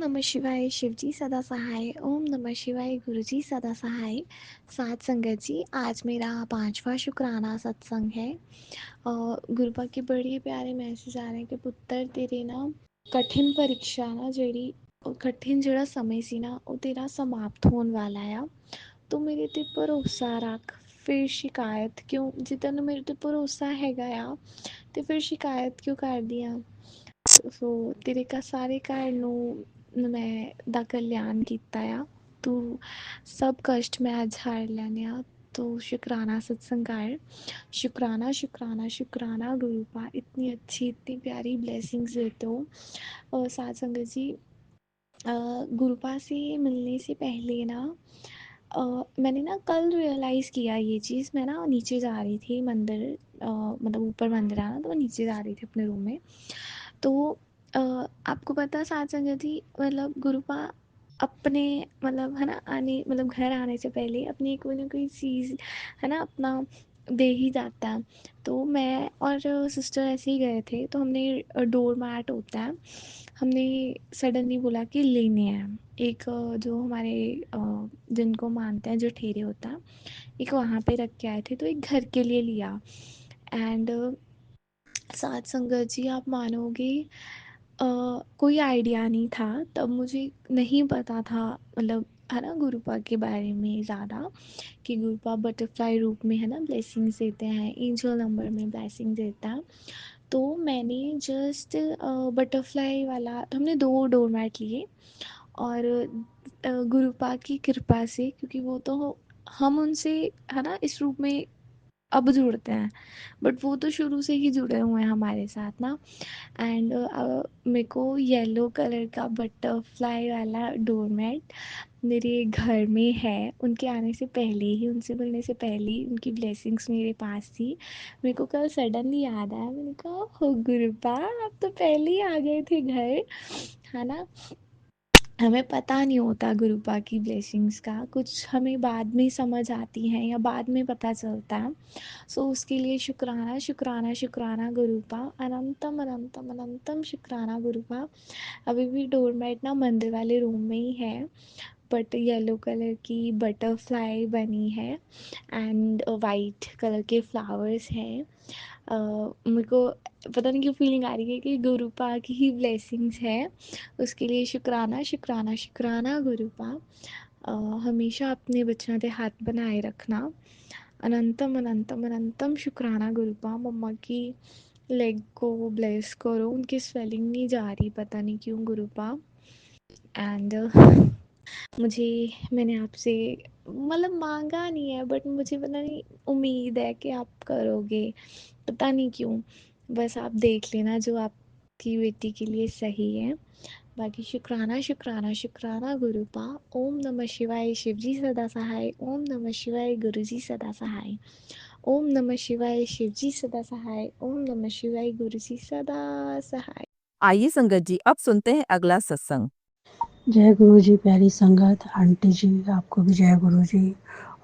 नमः शिवाय शिवजी सदा सहाय। ओम नमः शिवाय गुरुजी सदा सहाय। साथ संगत जी, आज मेरा 5वां शुक्राना सत्संग है। गुरुपा के बड़े प्यारे मैसेज आ रहे हैं कि पुत्तर तेरे ना कठिन परीक्षा ना ਜਿਹੜੀ कठिन ਜਿਹੜਾ समय ਸੀ ਨਾ ਉਹ ਤੇਰਾ ਸਮਾਪਤ ਹੋਣ ਵਾਲਾ ਆ। ਤੂੰ ਮੇਰੇ ਤੇ ਭਰੋਸਾ ਰੱਖ, ਫਿਰ ਸ਼ਿਕਾਇਤ ਕਿਉਂ? ਜੇ ਤੈਨੂੰ ਮੇਰੇ ਤੇ ਭਰੋਸਾ ਹੈਗਾ ਆ ਤੇ ਫਿਰ ਸ਼ਿਕਾਇਤ ਕਿਉਂ ਕਰਦੀ ਆ? ਸੋ ਤੇਰੇ ਸਾਰੇ ਘਰ ਨੂੰ ਮੈਂ ਦਾ ਕਲਿਆਣ ਕੀਤਾ ਆ। ਤੂੰ सब कष्ट मैं आज हार लेने आ। तो शुक्राना सत्संगार, शुक्राना शुक्राना शुक्राना गुरुपा, इतनी अच्छी इतनी प्यारी ब्लेसिंग्स देते हो। और साथ संगत जी, गुरुपा से मिलने से पहले ना मैंने ना कल रियलाइज़ किया ये चीज़। मैं ना नीचे जा रही थी मंदिर, मतलब ऊपर मंदिर आना, तो मैं नीचे जा रही थी अपने रूम में। तो आपको पता साथ संगत जी, मतलब गुरुपा अपने मतलब है ना आने मतलब घर आने से पहले अपनी कोई ना कोई चीज़ है ना अपना दे ही जाता है। तो मैं और सिस्टर ऐसे ही गए थे, तो हमने डोर मैट होता है, हमने सडनली बोला कि लेने हैं। एक जो हमारे जिनको मानते हैं जो ठेरे होता है, एक वहाँ पे रख के आए थे, तो एक घर के लिए लिया। एंड साथ संगत जी, आप मानोगे कोई आइडिया नहीं था तब, मुझे नहीं पता था मतलब है ना गुरुपा के बारे में ज़्यादा, कि गुरुपा बटरफ्लाई रूप में है ना ब्लेसिंग्स देते हैं, एंजल नंबर में ब्लेसिंग देता है। तो मैंने जस्ट बटरफ्लाई वाला, तो हमने 2 डोरमैट लिए और गुरुपा की कृपा से, क्योंकि वो तो हम उनसे है ना इस रूप में अब जुड़ते हैं, बट वो तो शुरू से ही जुड़े हुए हैं हमारे साथ ना। एंड मेरे को येलो कलर का बटरफ्लाई वाला डोरमेट मेरे घर में है। उनके आने से पहले ही, उनसे मिलने से पहले ही उनकी ब्लेसिंग्स मेरे पास थी। मेरे को कल सडनली याद आया, मैंने कहा हो गुरुपा, आप तो पहले ही आ गए थे घर, है ना। हमें पता नहीं होता गुरुपा की ब्लेसिंग्स का, कुछ हमें बाद में समझ आती हैं या बाद में पता चलता है। सो उसके लिए शुक्राना शुक्राना शुक्राना गुरुपा, अनंतम अनंतम अनंतम शुक्राना गुरुपा। अभी भी डोरमेट ना मंदिर वाले रूम में ही है, बट येलो कलर की बटरफ्लाई बनी है एंड वाइट कलर के फ्लावर्स हैं। मेरे को पता नहीं क्यों फीलिंग आ रही है कि गुरुपा की ही ब्लेसिंग्स है। उसके लिए शुक्राना शुक्राना शुक्राना गुरुपा। हमेशा अपने बच्चों के हाथ बनाए रखना। अनंतम अनंतम अनंतम शुक्राना गुरुपा। मम्मा की लेग को ब्लेस करो, उनकी स्वेलिंग नहीं जा रही पता नहीं क्यों गुरुपा। एंड मुझे मैंने आपसे मतलब मांगा नहीं है, बट मुझे पता नहीं उम्मीद है कि आप करोगे, पता नहीं क्यों। बस आप देख लेना जो आपकी बेटी के लिए सही है। बाकी शुक्राना शुक्राना शुक्राना गुरुपा। ओम नमः शिवाय शिवजी सदा सहाय। ओम नमः शिवाय गुरुजी सदा सहाय। ओम नमः शिवाय शिवजी सदा सहाय। ओम नमः शिवाय गुरुजी सदा सहाय। आइए संगत जी, अब सुनते हैं अगला सत्संग। जय गुरु जी। प्यारी संगत, आंटी जी आपको भी जय गुरु जी,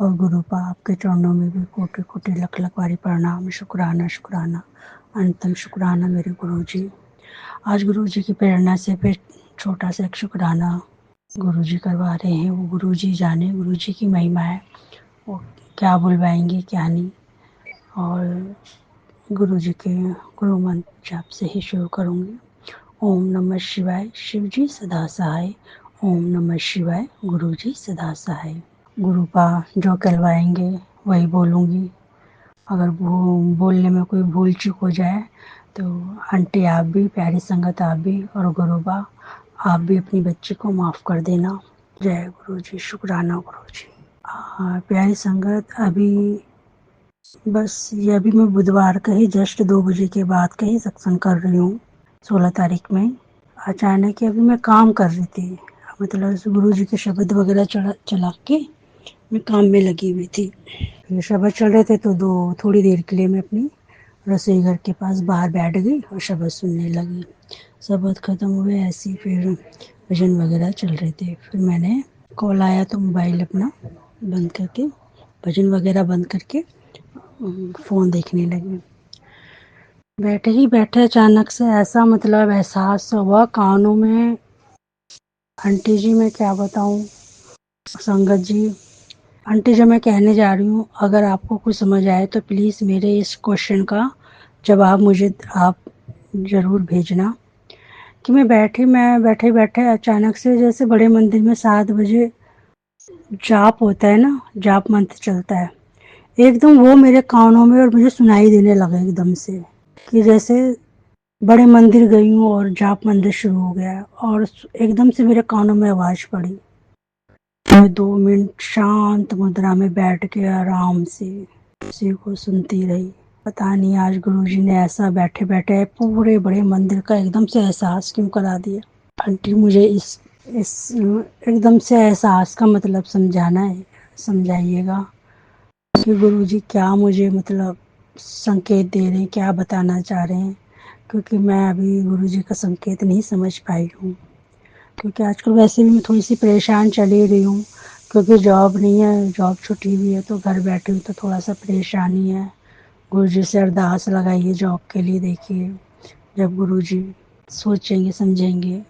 और गुरुपा आपके चरणों में भी कोटि कोटि लख लख बारी प्रणाम। शुक्राना शुक्राना अंतम शुक्राना मेरे गुरु जी। आज गुरु जी की प्रेरणा से फिर छोटा सा एक शुक्राना गुरु जी करवा रहे हैं। वो गुरु जी जाने, गुरु जी की महिमा है, वो क्या बुलवाएंगे क्या नहीं। और गुरु जी के गुरु मंत्र जाप से ही शुरू करूँगी। ओम नमः शिवाय शिवजी सदा सहाय। ओम नमः शिवाय गुरुजी सदा सहाय। गुरुपा जो कहलवाएंगे वही बोलूँगी। अगर बोलने में कोई भूल चूक हो जाए तो आंटी आप भी, प्यारी संगत आप भी, और गुरुपा आप भी अपनी बच्ची को माफ़ कर देना। जय गुरु जी। शुक्राना गुरु जी। प्यारी संगत, अभी बस ये अभी मैं बुधवार का ही जस्ट 2 बजे के बाद का ही सत्संग कर रही हूँ, 16 तारीख में। अचानक ही अभी मैं काम कर रही थी, मतलब गुरु जी के शब्द वगैरह चला के मैं काम में लगी हुई थी। फिर शब्द चल रहे थे तो थोड़ी देर के लिए मैं अपनी रसोई घर के पास बाहर बैठ गई और शब्द सुनने लगी। शब्द खत्म हुए ऐसे ही फिर भजन वगैरह चल रहे थे। फिर मैंने कॉल आया तो मोबाइल अपना बंद करके, भजन वगैरह बंद करके फ़ोन देखने लगी। बैठे ही बैठे अचानक से ऐसा मतलब एहसास हुआ, कानों में आंटी जी मैं क्या बताऊं, संगत जी। आंटी जी मैं कहने जा रही हूँ, अगर आपको कुछ समझ आए तो प्लीज़ मेरे इस क्वेश्चन का जवाब मुझे आप ज़रूर भेजना। कि मैं बैठे बैठे अचानक से, जैसे बड़े मंदिर में 7 बजे जाप होता है ना, जाप मंत्र चलता है, एकदम वो मेरे कानों में और मुझे सुनाई देने लगा एकदम से, कि जैसे बड़े मंदिर गई हूँ और जाप मंदिर शुरू हो गया है, और एकदम से मेरे कानों में आवाज़ पड़ी। मैं 2 मिनट शांत मुद्रा में बैठ के आराम से उसी को सुनती रही। पता नहीं आज गुरुजी ने ऐसा बैठे बैठे पूरे बड़े मंदिर का एकदम से एहसास क्यों करा दिया। आंटी मुझे इस एकदम से एहसास का मतलब समझाना है, समझाइएगा कि गुरुजी क्या मुझे मतलब संकेत दे रहे हैं, क्या बताना चाह रहे हैं, क्योंकि मैं अभी गुरुजी का संकेत नहीं समझ पाई हूँ। क्योंकि आजकल वैसे भी मैं थोड़ी सी परेशान चल ही रही हूँ, क्योंकि जॉब नहीं है, जॉब छुट्टी हुई है, तो घर बैठी हूँ तो थोड़ा सा परेशानी है। गुरुजी से अरदास लगाइए जॉब के लिए। देखिए जब गुरुजी सोचेंगे समझेंगे,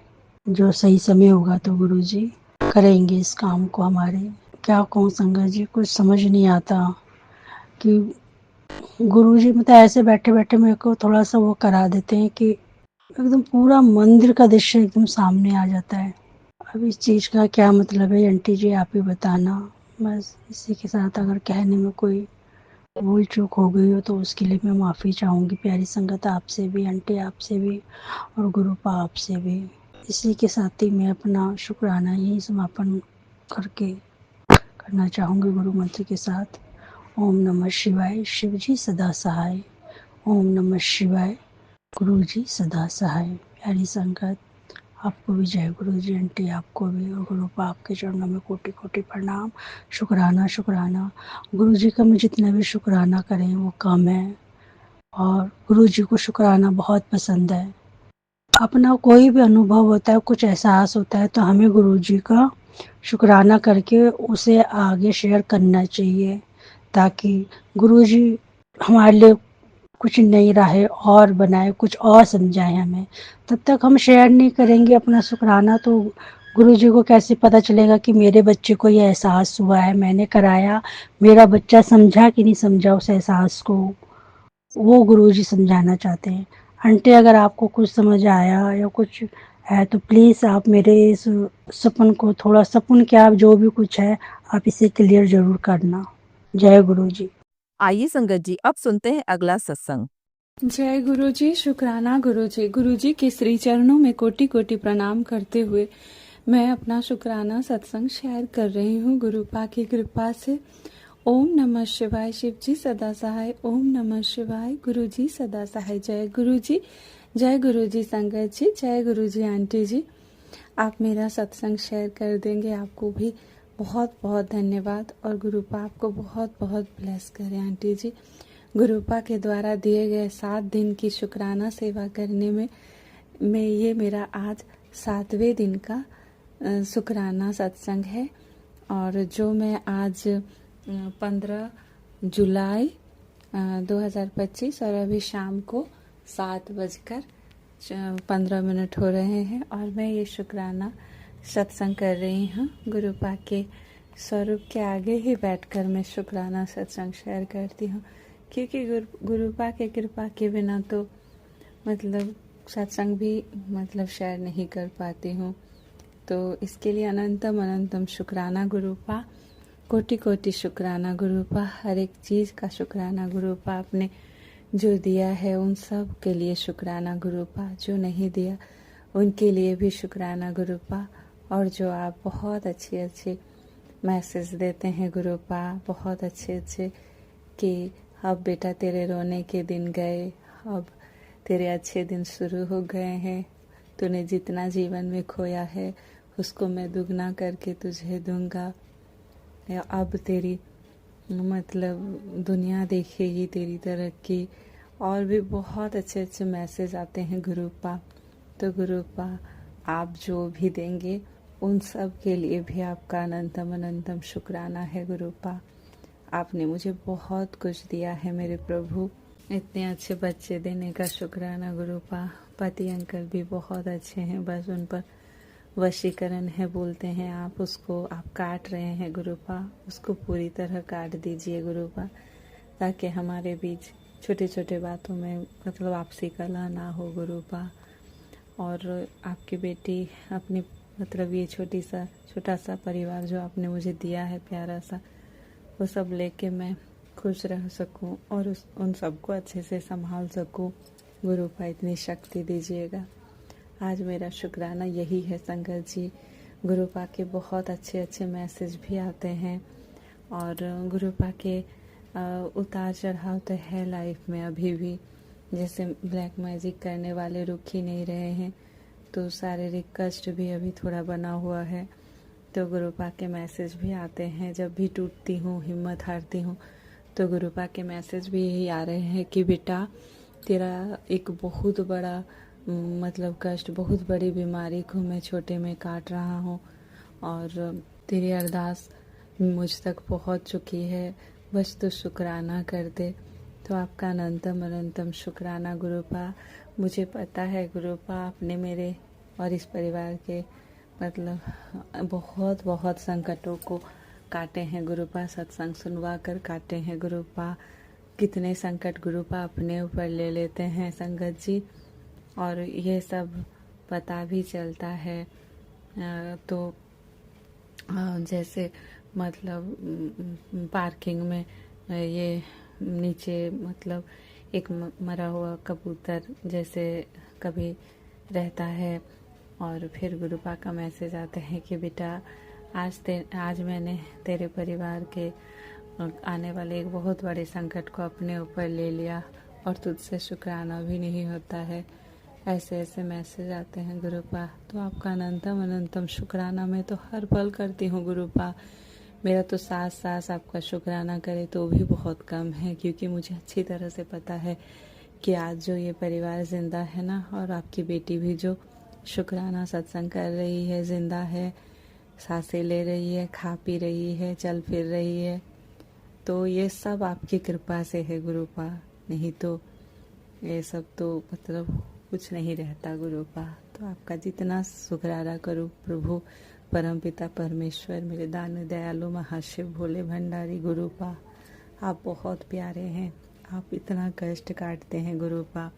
जो सही समय होगा तो गुरुजी करेंगे इस काम को हमारे। क्या कहूँ संगत जी, कुछ समझ नहीं आता कि गुरुजी मतलब ऐसे बैठे बैठे मेरे को थोड़ा सा वो करा देते हैं कि एकदम पूरा मंदिर का दृश्य एकदम सामने आ जाता है। अब इस चीज़ का क्या मतलब है आंटी जी, आप ही बताना। बस इसी के साथ अगर कहने में कोई भूल चूक हो गई हो तो उसके लिए मैं माफ़ी चाहूँगी प्यारी संगत, आपसे भी आंटी, आपसे भी, और गुरुपा आपसे भी। इसी के साथ ही मैं अपना शुक्राना यही समापन करके करना चाहूँगी गुरु मंत्र के साथ। ओम नमः शिवाय, शिव जी सदा सहाय। ओम नमः शिवाय, गुरु जी सदा सहाय। प्यारी संगत, आपको भी जय गुरु जी। आंटी आपको भी, और गुरुपा आपके चरणों में कोटि कोटि प्रणाम। शुक्राना शुक्राना। गुरु जी का मैं जितना भी शुक्राना करें वो कम है, और गुरु जी को शुक्राना बहुत पसंद है। अपना कोई भी अनुभव होता है, कुछ एहसास होता है, तो हमें गुरु जी का शुक्राना करके उसे आगे शेयर करना चाहिए, ताकि गुरु जी हमारे लिए कुछ नई राहें और बनाए, कुछ और समझाए हमें। तब तक हम शेयर नहीं करेंगे अपना शुक्राना तो गुरु जी को कैसे पता चलेगा कि मेरे बच्चे को ये एहसास हुआ है, मैंने कराया, मेरा बच्चा समझा कि नहीं समझा उस एहसास को। वो गुरु जी समझाना चाहते हैं। आंटी अगर आपको कुछ समझ आया या कुछ है तो प्लीज़ आप मेरे इस सपन को थोड़ा, सपन क्या जो भी कुछ है आप इसे क्लियर ज़रूर करना। जय गुरु जी। आइए संगत जी, अब सुनते हैं अगला सत्संग। जय गुरु जी, शुक्राना गुरु जी। गुरु जी के श्री चरणों में कोटि कोटि प्रणाम करते हुए मैं अपना शुक्राना सत्संग शेयर कर रही हूँ गुरुपा की कृपा से। ओम नमः शिवाय, शिव जी सदा सहाय। ओम नमः शिवाय, गुरु जी सदा सहाय। जय गुरु जी, जय गुरु जी संगत जी, जय गुरु जी आंटी जी। आप मेरा सत्संग शेयर कर देंगे, आपको भी बहुत बहुत धन्यवाद, और गुरुपा आपको बहुत बहुत ब्लेस करे आंटी जी। गुरुपा के द्वारा दिए गए 7 दिन की शुक्राना सेवा करने में ये मेरा आज 7वें दिन का शुक्राना सत्संग है, और जो मैं आज 15 जुलाई 2025 और अभी शाम को 7:15 हो रहे हैं, और मैं ये शुक्राना सत्संग कर रही हूँ। गुरुपा के स्वरूप के आगे ही बैठकर मैं शुक्राना सत्संग शेयर करती हूँ, क्योंकि गुरुपा के कृपा के बिना तो मतलब सत्संग भी मतलब शेयर नहीं कर पाती हूँ। तो इसके लिए अनंतम अनंतम शुक्राना गुरुपा, कोटि कोटि शुक्राना गुरुपा, हर एक चीज़ का शुक्राना गुरुपा। आपने जो दिया है उन सब के लिए शुक्राना गुरुपा, जो नहीं दिया उनके लिए भी शुक्राना गुरुपा, और जो आप बहुत अच्छे अच्छे मैसेज देते हैं गुरुपा, बहुत अच्छे अच्छे, कि अब बेटा तेरे रोने के दिन गए, अब तेरे अच्छे दिन शुरू हो गए हैं, तूने जितना जीवन में खोया है उसको मैं दुगना करके तुझे दूंगा, या अब तेरी मतलब दुनिया देखेगी तेरी तरक्की, और भी बहुत अच्छे अच्छे मैसेज आते हैं गुरुपा। तो गुरुपा आप जो भी देंगे उन सब के लिए भी आपका अनंतम अनंतम शुक्राना है गुरुपा। आपने मुझे बहुत कुछ दिया है मेरे प्रभु, इतने अच्छे बच्चे देने का शुक्राना गुरुपा। पति अंकल भी बहुत अच्छे हैं, बस उन पर वशीकरण है बोलते हैं आप, उसको आप काट रहे हैं गुरुपा, उसको पूरी तरह काट दीजिए गुरुपा, ताकि हमारे बीच छोटे छोटे बातों में मतलब आपसी कलह ना हो गुरुपा। और आपकी बेटी अपनी मतलब ये छोटा सा परिवार जो आपने मुझे दिया है प्यारा सा, वो सब लेके मैं खुश रह सकूं और उन सबको अच्छे से संभाल सकूं गुरुपा, इतनी शक्ति दीजिएगा। आज मेरा शुक्राना यही है संगत जी। गुरुपा के बहुत अच्छे अच्छे मैसेज भी आते हैं और गुरुपा के उतार चढ़ाव तो है लाइफ में अभी भी। जैसे ब्लैक मैजिक करने वाले रुक ही नहीं रहे हैं, तो शारीरिक कष्ट भी अभी थोड़ा बना हुआ है। तो गुरुपा के मैसेज भी आते हैं, जब भी टूटती हूँ, हिम्मत हारती हूँ, तो गुरुपा के मैसेज भी यही आ रहे हैं कि बेटा तेरा एक बहुत बड़ा मतलब कष्ट, बहुत बड़ी बीमारी को मैं छोटे में काट रहा हूँ और तेरी अरदास मुझ तक पहुँच चुकी है, बस तो शुक्राना कर दे। तो आपका अनंतम अनंतम शुक्राना गुरुपा। मुझे पता है गुरुपा आपने मेरे और इस परिवार के मतलब बहुत बहुत संकटों को काटे हैं गुरुपा, सत्संग सुनवा कर काटे हैं गुरुपा। कितने संकट गुरुपा अपने ऊपर ले लेते हैं संगत जी, और ये सब पता भी चलता है। तो जैसे मतलब पार्किंग में ये नीचे मतलब एक मरा हुआ कबूतर जैसे कभी रहता है, और फिर गुरुपा का मैसेज आते हैं कि बेटा आज मैंने तेरे परिवार के आने वाले एक बहुत बड़े संकट को अपने ऊपर ले लिया और तुझसे शुक्राना भी नहीं होता है। ऐसे ऐसे मैसेज आते हैं गुरुपा। तो आपका अनंतम अनंतम शुक्राना मैं तो हर पल करती हूँ गुरुपा। मेरा तो सास आपका शुक्राना करे तो भी बहुत कम है, क्योंकि मुझे अच्छी तरह से पता है कि आज जो ये परिवार जिंदा है ना, और आपकी बेटी भी जो शुक्राना सत्संग कर रही है, जिंदा है, सांसें ले रही है, खा पी रही है, चल फिर रही है, तो ये सब आपकी कृपा से है गुरुपा। नहीं तो ये सब तो मतलब कुछ नहीं रहता गुरुपा। तो आपका जितना शुक्राना करूँ प्रभु परमपिता परमेश्वर, मेरे दान दयालु महाशिव भोले भंडारी गुरुपा, आप बहुत प्यारे हैं, आप इतना कष्ट काटते हैं गुरुपा।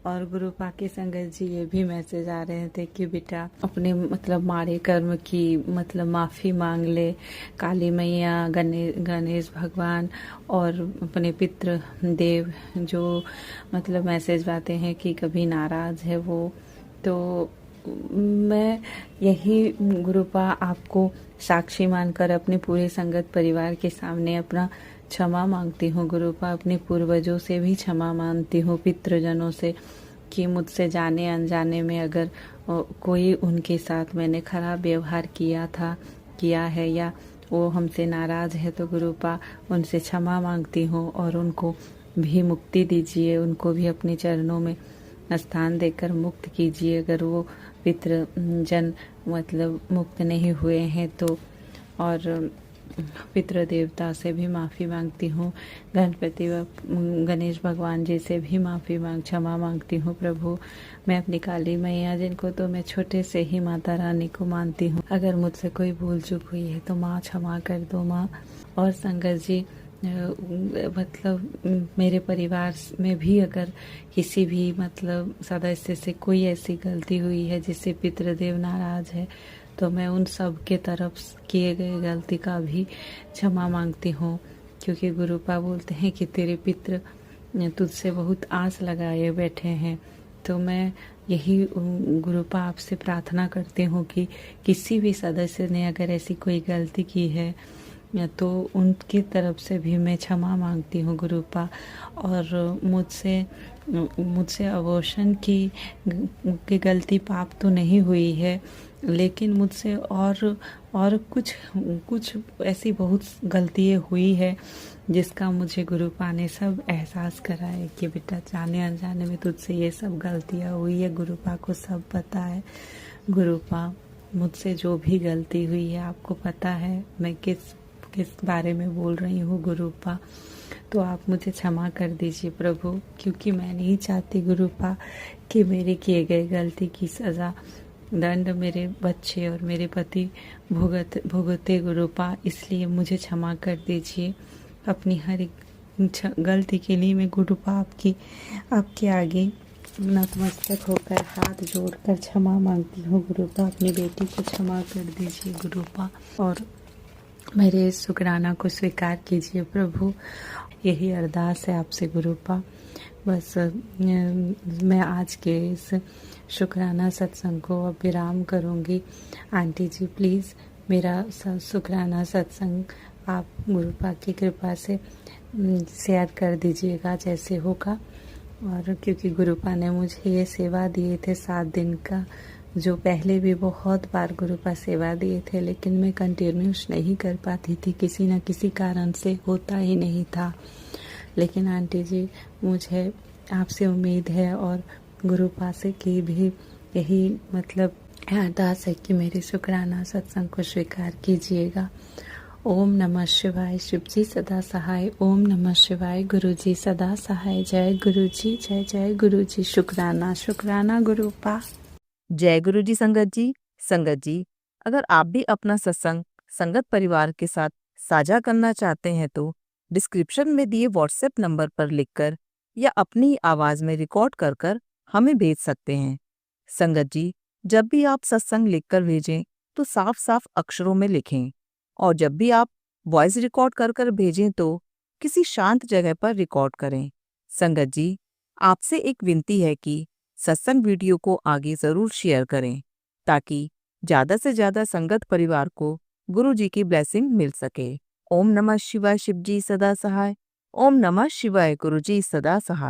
और गुरुपा के संगत जी ये भी मैसेज आ रहे थे कि बेटा अपने मतलब मारे कर्म की मतलब माफ़ी मांग ले, काली मैया, गणेश भगवान और अपने पितृ देव जो मतलब मैसेज आते हैं कि कभी नाराज़ है वो। तो मैं यही गुरुपा आपको साक्षी मानकर अपने पूरे संगत परिवार के सामने अपना क्षमा मांगती हूँ गुरुपा। अपने पूर्वजों से भी क्षमा मांगती हूँ, पितृजनों से, कि मुझसे जाने अनजाने में अगर कोई उनके साथ मैंने खराब व्यवहार किया है या वो हमसे नाराज़ है, तो गुरुपा उनसे क्षमा मांगती हूँ और उनको भी मुक्ति दीजिए, उनको भी अपने चरणों में स्थान देकर मुक्त कीजिए अगर वो पितृजन मतलब मुक्त नहीं हुए हैं तो। और पितृ देवता से भी माफ़ी मांगती हूँ, गणपति व गणेश भगवान जी से भी क्षमा मांगती हूँ प्रभु। मैं अपनी काली मैया, जिनको तो मैं छोटे से ही माता रानी को मानती हूँ, अगर मुझसे कोई भूल चूक हुई है तो माँ क्षमा कर दो माँ। और संगत जी मतलब मेरे परिवार में भी अगर किसी भी मतलब सदस्य से कोई ऐसी गलती हुई है जिससे पितृदेव नाराज है, तो मैं उन सब के तरफ किए गए गलती का भी क्षमा मांगती हूँ, क्योंकि गुरुपा बोलते हैं कि तेरे पितृ तुझसे बहुत आस लगाए बैठे हैं। तो मैं यही गुरुपा आपसे प्रार्थना करती हूँ कि किसी भी सदस्य ने अगर ऐसी कोई गलती की है तो उनकी तरफ से भी मैं क्षमा मांगती हूँ गुरुपा। और मुझसे अबॉर्शन की गलती पाप तो नहीं हुई है, लेकिन मुझसे और कुछ ऐसी बहुत गलतियाँ हुई है जिसका मुझे गुरुपा ने सब एहसास कराया कि बेटा जाने अनजाने में तुझसे ये सब गलतियाँ हुई है। गुरुपा को सब पता है गुरुपा, मुझसे जो भी गलती हुई है आपको पता है मैं किस बारे में बोल रही हूँ गुरुपा। तो आप मुझे क्षमा कर दीजिए प्रभु, क्योंकि मैं नहीं चाहती गुरुपा कि मेरे किए गए गलती की सज़ा दंड मेरे बच्चे और मेरे पति भुगते गुरुपा, इसलिए मुझे क्षमा कर दीजिए। अपनी हर एक गलती के लिए मैं गुरुपा आपके आगे नतमस्तक होकर हाथ जोड़कर क्षमा मांगती हूँ गुरुपा। अपनी बेटी को क्षमा कर दीजिए गुरुपा, और मेरे इस शुक्राना को स्वीकार कीजिए प्रभु। यही अरदास है आपसे गुरुपा। बस मैं आज के इस शुक्राना सत्संग को अब विराम करूँगी। आंटी जी प्लीज़ मेरा शुक्राना सत्संग आप गुरुपा की कृपा से शेयर कर दीजिएगा जैसे होगा। और क्योंकि गुरुपा ने मुझे ये सेवा दिए थे 7 दिन का, जो पहले भी बहुत बार गुरुपा सेवा दिए थे, लेकिन मैं कंटिन्यूस नहीं कर पाती थी, किसी न किसी कारण से होता ही नहीं था। लेकिन आंटी जी मुझे आपसे उम्मीद है और गुरुपा से की भी यही मतलब अरदास है कि मेरे शुक्राना सत्संग को स्वीकार कीजिएगा। ओम नमः शिवाय। शिव जी सदा सहाय। ओम नमः शिवाय। गुरु जी सदा सहाय। जय गुरु जी, जय जय गुरु जी। शुक्राना शुक्राना गुरुपा। जय गुरु जी संगत जी। संगत जी, अगर आप भी अपना सत्संग संगत परिवार के साथ साझा करना चाहते हैं तो डिस्क्रिप्शन में दिए व्हाट्सएप नंबर पर लिखकर या अपनी आवाज में रिकॉर्ड कर हमें भेज सकते हैं। संगत जी, जब भी आप सत्संग लिखकर भेजें तो साफ साफ अक्षरों में लिखें, और जब भी आप वॉइस रिकॉर्ड कर भेजें तो किसी शांत जगह पर रिकॉर्ड करें। संगत जी, आपसे एक विनती है कि सत्संग वीडियो को आगे जरूर शेयर करें ताकि ज्यादा से ज्यादा संगत परिवार को गुरु जी की ब्लेसिंग मिल सके। ओम नमः शिवाय। शिव जी सदा सहाय। ओम नमः शिवाय। गुरु जी सदा सहाय।